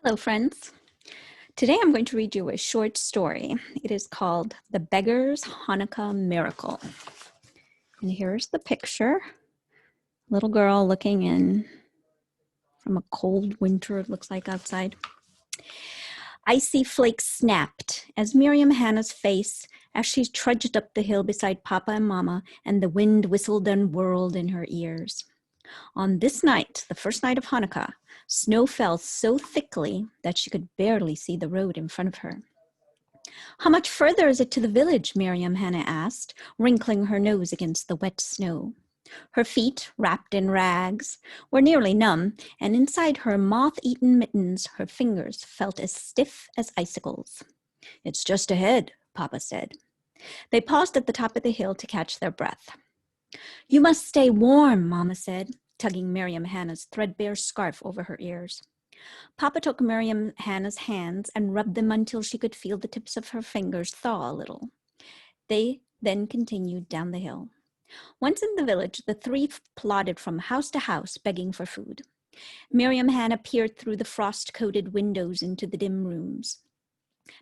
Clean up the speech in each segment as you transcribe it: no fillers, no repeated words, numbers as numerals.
Hello, friends. Today I'm going to read you a short story. It is called The Beggars' Hanukkah Miracle. And here's the picture. Little girl looking in from a cold winter, it looks like outside. Icy flakes snapped as Miriam Hannah's face as she trudged up the hill beside Papa and Mama, and the wind whistled and whirled in her ears. On this night, the first night of Hanukkah, snow fell so thickly that she could barely see the road in front of her. "How much further is it to the village?" Miriam Hannah asked, wrinkling her nose against the wet snow. Her feet, wrapped in rags, were nearly numb, and inside her moth-eaten mittens, her fingers felt as stiff as icicles. "It's just ahead," Papa said. They paused at the top of the hill to catch their breath. "You must stay warm," Mama said, tugging Miriam Hannah's threadbare scarf over her ears. Papa took Miriam Hannah's hands and rubbed them until she could feel the tips of her fingers thaw a little. They then continued down the hill. Once in the village, the three plodded from house to house, begging for food. Miriam Hannah peered through the frost-coated windows into the dim rooms.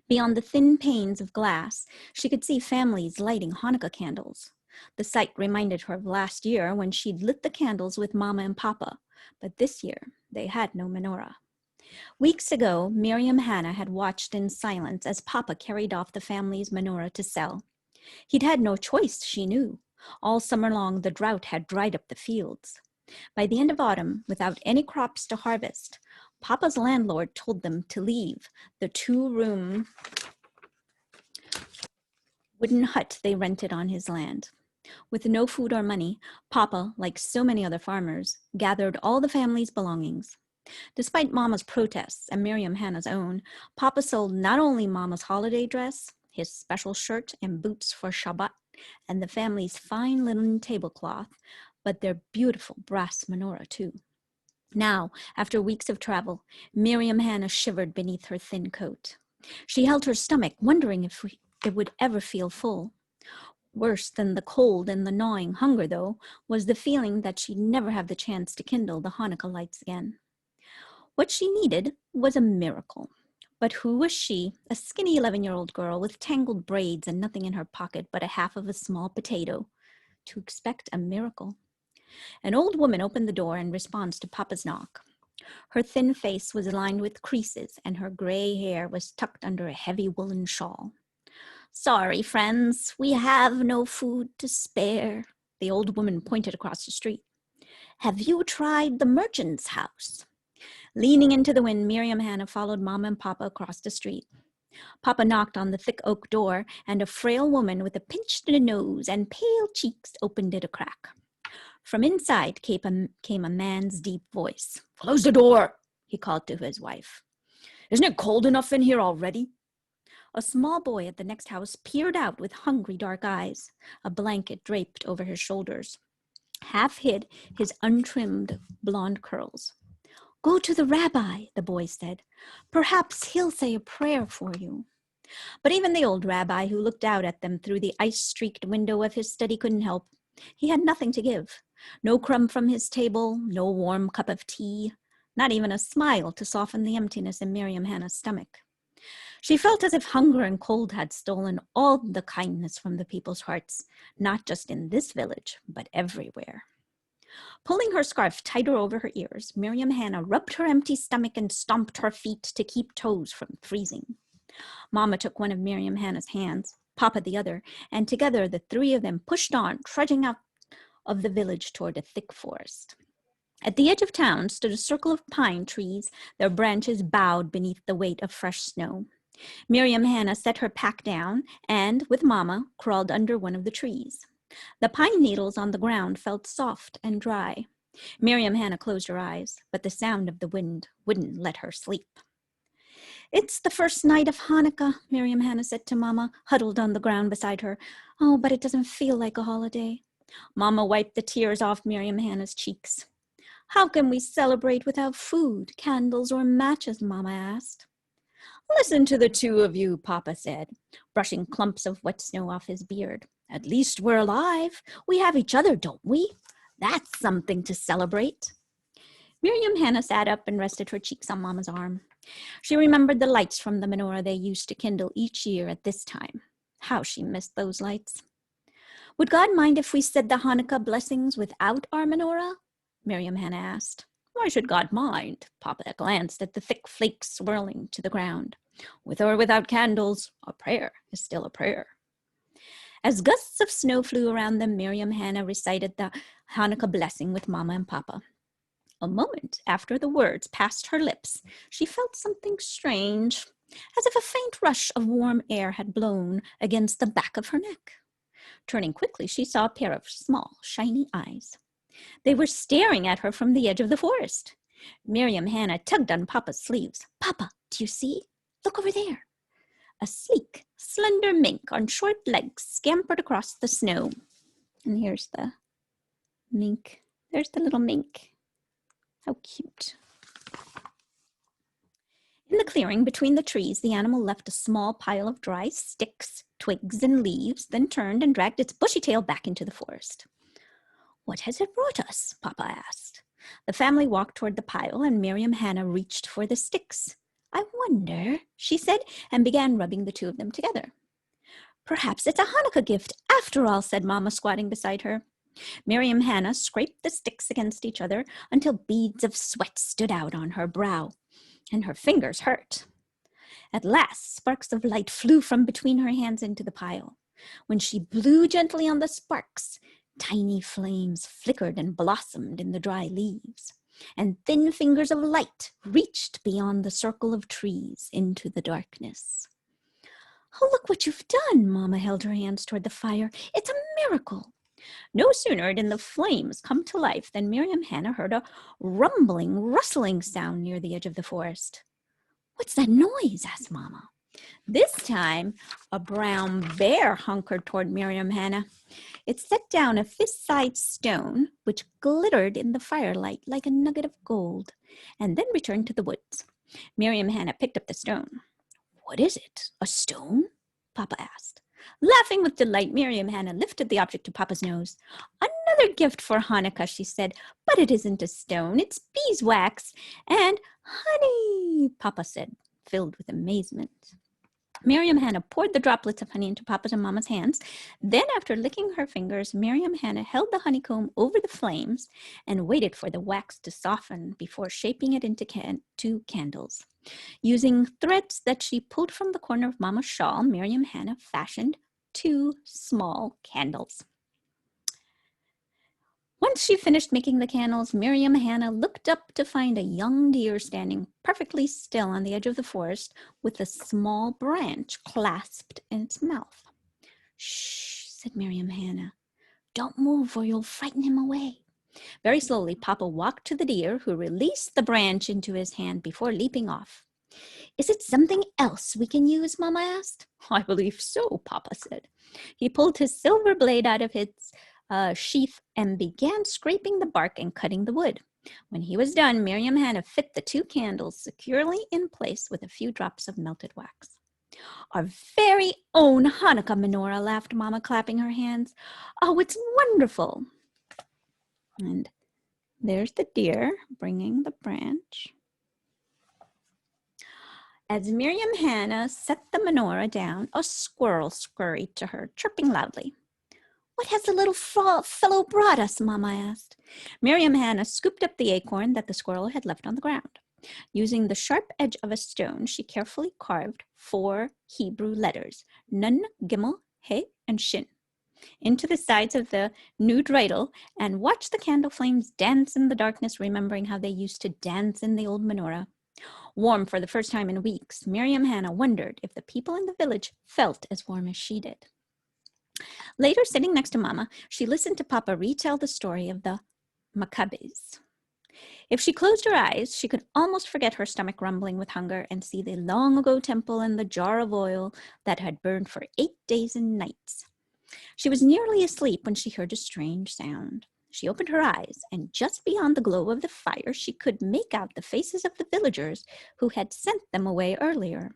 Beyond the thin panes of glass, she could see families lighting Hanukkah candles. The sight reminded her of last year when she'd lit the candles with Mama and Papa, but this year they had no menorah. Weeks ago, Miriam Hannah had watched in silence as Papa carried off the family's menorah to sell. He'd had no choice, she knew. All summer long, the drought had dried up the fields. By the end of autumn, without any crops to harvest, Papa's landlord told them to leave the two-room wooden hut they rented on his land. With no food or money, Papa, like so many other farmers, gathered all the family's belongings. Despite Mama's protests and Miriam Hannah's own, Papa sold not only Mama's holiday dress, his special shirt and boots for Shabbat, and the family's fine linen tablecloth, but their beautiful brass menorah too. Now, after weeks of travel, Miriam Hannah shivered beneath her thin coat. She held her stomach, wondering if it would ever feel full. Worse than the cold and the gnawing hunger, though, was the feeling that she'd never have the chance to kindle the Hanukkah lights again. What she needed was a miracle. But who was she, a skinny 11-year-old girl with tangled braids and nothing in her pocket but a half of a small potato, to expect a miracle? An old woman opened the door in response to Papa's knock. Her thin face was lined with creases, and her gray hair was tucked under a heavy woolen shawl. "Sorry, friends, we have no food to spare," the old woman pointed across the street. "Have you tried the merchant's house?" Leaning into the wind, Miriam Hannah followed Mama and Papa across the street. Papa knocked on the thick oak door, and a frail woman with a pinched nose and pale cheeks opened it a crack. From inside came a man's deep voice. "Close the door," he called to his wife. "Isn't it cold enough in here already?" A small boy at the next house peered out with hungry dark eyes. A blanket draped over his shoulders half hid his untrimmed blonde curls. "Go to the rabbi," the boy said. "Perhaps he'll say a prayer for you." But even the old rabbi who looked out at them through the ice-streaked window of his study couldn't help. He had nothing to give. No crumb from his table, no warm cup of tea, not even a smile to soften the emptiness in Miriam Hannah's stomach. She felt as if hunger and cold had stolen all the kindness from the people's hearts, not just in this village, but everywhere. Pulling her scarf tighter over her ears, Miriam Hannah rubbed her empty stomach and stomped her feet to keep toes from freezing. Mama took one of Miriam Hannah's hands, Papa the other, and together the three of them pushed on, trudging out of the village toward a thick forest. At the edge of town stood a circle of pine trees, their branches bowed beneath the weight of fresh snow. Miriam Hannah set her pack down and, with Mama, crawled under one of the trees. The pine needles on the ground felt soft and dry. Miriam Hannah closed her eyes, but the sound of the wind wouldn't let her sleep. "It's the first night of Hanukkah," Miriam Hannah said to Mama, huddled on the ground beside her. "Oh, but it doesn't feel like a holiday." Mama wiped the tears off Miriam Hannah's cheeks. "How can we celebrate without food, candles, or matches?" Mama asked. "Listen to the two of you," Papa said, brushing clumps of wet snow off his beard. "At least we're alive. We have each other, don't we? That's something to celebrate." Miriam Hannah sat up and rested her cheeks on Mama's arm. She remembered the lights from the menorah they used to kindle each year at this time. How she missed those lights. Would God mind if we said the Hanukkah blessings without our menorah? Miriam Hannah asked. Why should God mind? Papa glanced at the thick flakes swirling to the ground. With or without candles, a prayer is still a prayer. As gusts of snow flew around them, Miriam Hannah recited the Hanukkah blessing with Mama and Papa. A moment after the words passed her lips, she felt something strange, as if a faint rush of warm air had blown against the back of her neck. Turning quickly, she saw a pair of small, shiny eyes. They were staring at her from the edge of the forest. Miriam Hannah tugged on Papa's sleeves. Papa, do you see? Look over there. A sleek, slender mink on short legs scampered across the snow. And here's the mink. There's the little mink. How cute. In the clearing between the trees, the animal left a small pile of dry sticks, twigs, and leaves, then turned and dragged its bushy tail back into the forest. What has it brought us? Papa asked. The family walked toward the pile, and Miriam Hannah reached for the sticks. I wonder, she said, and began rubbing the two of them together. Perhaps it's a Hanukkah gift after all, said Mama, squatting beside her. Miriam Hannah scraped the sticks against each other until beads of sweat stood out on her brow, and her fingers hurt. At last, sparks of light flew from between her hands into the pile. When she blew gently on the sparks, tiny flames flickered and blossomed in the dry leaves, and thin fingers of light reached beyond the circle of trees into the darkness. Oh, look what you've done, Mama held her hands toward the fire. It's a miracle. No sooner did the flames come to life than Miriam Hannah heard a rumbling, rustling sound near the edge of the forest. What's that noise? Asked Mama. This time, a brown bear hunkered toward Miriam Hannah. It set down a fist-sized stone, which glittered in the firelight like a nugget of gold, and then returned to the woods. Miriam Hannah picked up the stone. What is it? A stone? Papa asked. Laughing with delight, Miriam Hannah lifted the object to Papa's nose. Another gift for Hanukkah, she said, but it isn't a stone, it's beeswax and honey, Papa said, filled with amazement. Miriam Hannah poured the droplets of honey into Papa's and Mama's hands. Then, after licking her fingers, Miriam Hannah held the honeycomb over the flames and waited for the wax to soften before shaping it into two candles. Using threads that she pulled from the corner of Mama's shawl, Miriam Hannah fashioned two small candles. Once she finished making the candles, Miriam Hannah looked up to find a young deer standing perfectly still on the edge of the forest with a small branch clasped in its mouth. Shh, said Miriam Hannah. Don't move or you'll frighten him away. Very slowly, Papa walked to the deer, who released the branch into his hand before leaping off. Is it something else we can use? Mama asked. I believe so, Papa said. He pulled his silver blade out of its sheath and began scraping the bark and cutting the wood. When he was done, Miriam Hannah fit the two candles securely in place with a few drops of melted wax. Our very own Hanukkah menorah, laughed Mama, clapping her hands. Oh, it's wonderful. And there's the deer bringing the branch. As Miriam Hannah set the menorah down, a squirrel scurried to her, chirping loudly. What has the little fellow brought us? Mama asked. Miriam Hannah scooped up the acorn that the squirrel had left on the ground. Using the sharp edge of a stone, she carefully carved 4 Hebrew letters, Nun, Gimel, He, and Shin, into the sides of the new dreidel and watched the candle flames dance in the darkness, remembering how they used to dance in the old menorah. Warm for the first time in weeks, Miriam Hannah wondered if the people in the village felt as warm as she did. Later, sitting next to Mama, she listened to Papa retell the story of the Maccabees. If she closed her eyes, she could almost forget her stomach rumbling with hunger and see the long-ago temple and the jar of oil that had burned for 8 days and nights. She was nearly asleep when she heard a strange sound. She opened her eyes, and just beyond the glow of the fire, she could make out the faces of the villagers who had sent them away earlier.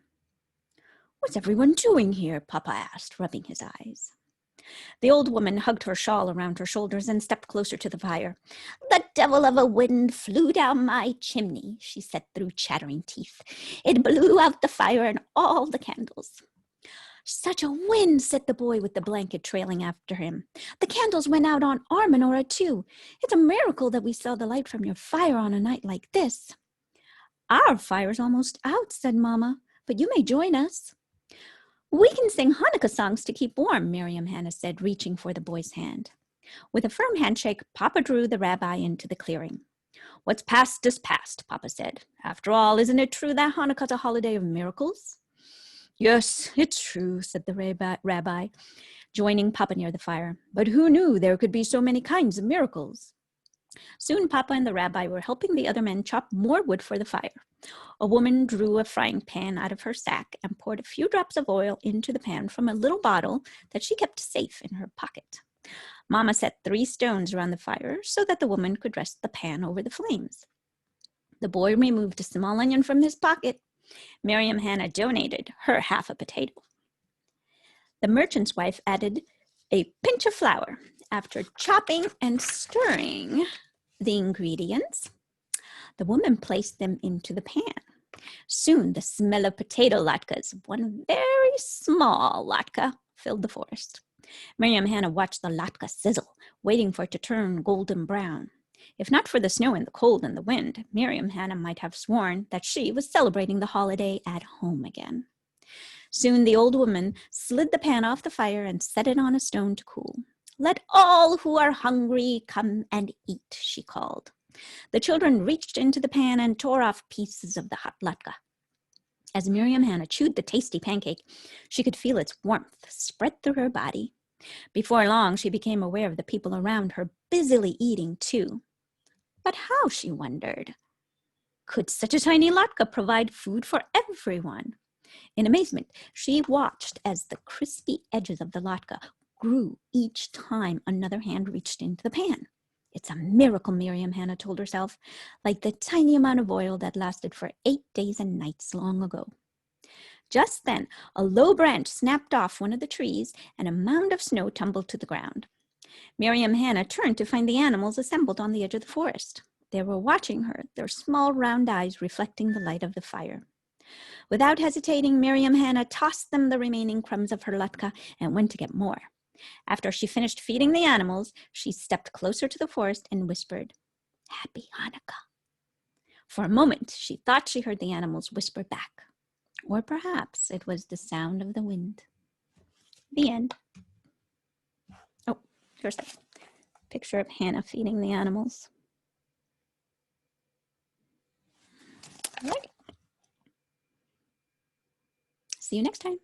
What's everyone doing here? Papa asked, rubbing his eyes. The old woman hugged her shawl around her shoulders and stepped closer to the fire. "The devil of a wind flew down my chimney," she said through chattering teeth. "It blew out the fire and all the candles." "Such a wind," said the boy with the blanket trailing after him. "The candles went out on our menorah too. It's a miracle that we saw the light from your fire on a night like this." "Our fire's almost out," said Mama, "but you may join us." "We can sing Hanukkah songs to keep warm," Miriam Hannah said, reaching for the boy's hand. With a firm handshake, Papa drew the rabbi into the clearing. "What's past is past," Papa said. "After all, isn't it true that Hanukkah's a holiday of miracles?" "Yes, it's true," said the rabbi, joining Papa near the fire. "But who knew there could be so many kinds of miracles?" Soon Papa and the rabbi were helping the other men chop more wood for the fire. A woman drew a frying pan out of her sack and poured a few drops of oil into the pan from a little bottle that she kept safe in her pocket. Mama set 3 stones around the fire so that the woman could rest the pan over the flames. The boy removed a small onion from his pocket. Miriam Hannah donated her half a potato. The merchant's wife added a pinch of flour. After chopping and stirring the ingredients, the woman placed them into the pan. Soon the smell of potato latkes, one very small latke, filled the forest. Miriam Hannah watched the latke sizzle, waiting for it to turn golden brown. If not for the snow and the cold and the wind, Miriam Hannah might have sworn that she was celebrating the holiday at home again. Soon the old woman slid the pan off the fire and set it on a stone to cool. "Let all who are hungry come and eat," she called. The children reached into the pan and tore off pieces of the hot latke. As Miriam Hannah chewed the tasty pancake, she could feel its warmth spread through her body. Before long, she became aware of the people around her busily eating too. But how, she wondered? Could such a tiny latke provide food for everyone? In amazement, she watched as the crispy edges of the latke grew each time another hand reached into the pan. "It's a miracle," Miriam Hannah told herself, "like the tiny amount of oil that lasted for 8 days and nights long ago." Just then, a low branch snapped off one of the trees and a mound of snow tumbled to the ground. Miriam Hannah turned to find the animals assembled on the edge of the forest. They were watching her, their small round eyes reflecting the light of the fire. Without hesitating, Miriam Hannah tossed them the remaining crumbs of her latke and went to get more. After she finished feeding the animals, she stepped closer to the forest and whispered, "Happy Hanukkah." For a moment, she thought she heard the animals whisper back. Or perhaps it was the sound of the wind. The end. Oh, here's a picture of Hannah feeding the animals. All right. See you next time.